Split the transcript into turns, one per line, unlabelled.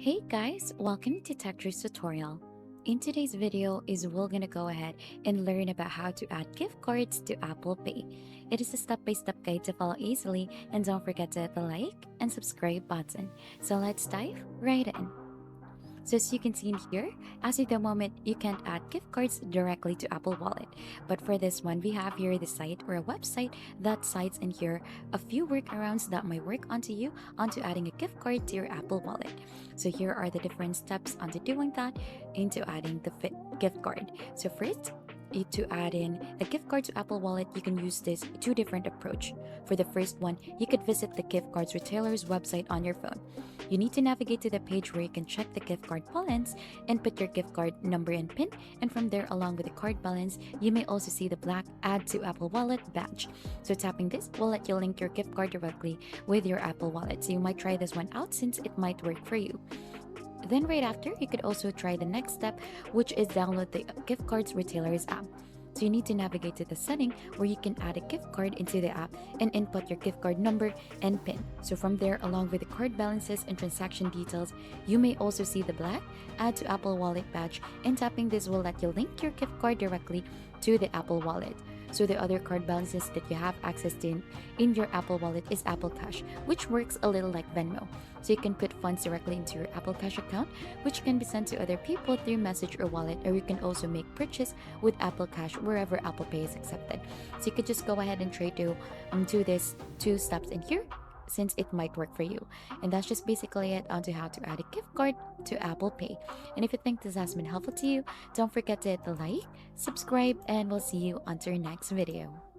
Hey guys, welcome to TechTree's tutorial. In today's video we're gonna go ahead and learn about how to add gift cards to Apple Pay. It is a step-by-step guide to follow easily, and don't forget to hit the like and subscribe button. So let's dive right in. So as you can see in here, as of the moment, you can't add gift cards directly to Apple Wallet. But for this one, we have here the site or a website that cites in here a few workarounds that might work onto adding a gift card to your Apple Wallet. So here are the different steps onto doing that, into adding the gift card. So first, to add in a gift card to Apple Wallet, you can use this two different approach. For the first one, you could visit the gift cards retailer's website on your phone. You need to navigate to the page where you can check the gift card balance and put your gift card number and PIN, and from there, along with the card balance, you may also see the black Add to Apple Wallet badge. So tapping this will let you link your gift card directly with your Apple Wallet. So you might try this one out since it might work for you. Then right after, you could also try the next step, which is download the gift cards retailer's app. So you need to navigate to the setting where you can add a gift card into the app and input your gift card number and PIN. So from there, along with the card balances and transaction details, you may also see the black Add to Apple Wallet badge, and tapping this will let you link your gift card directly to the Apple Wallet. So the other card balances that you have access to in your Apple Wallet is Apple Cash, which works a little like Venmo. So you can put funds directly into your Apple Cash account, which can be sent to other people through message or wallet, or you can also make purchase with Apple Cash wherever Apple Pay is accepted. So you could just go ahead and try to do this two steps in here, since it might work for you. And that's just basically it onto how to add a gift card to Apple Pay. And if you think this has been helpful to you, don't forget to hit the like, subscribe, and we'll see you on our next video.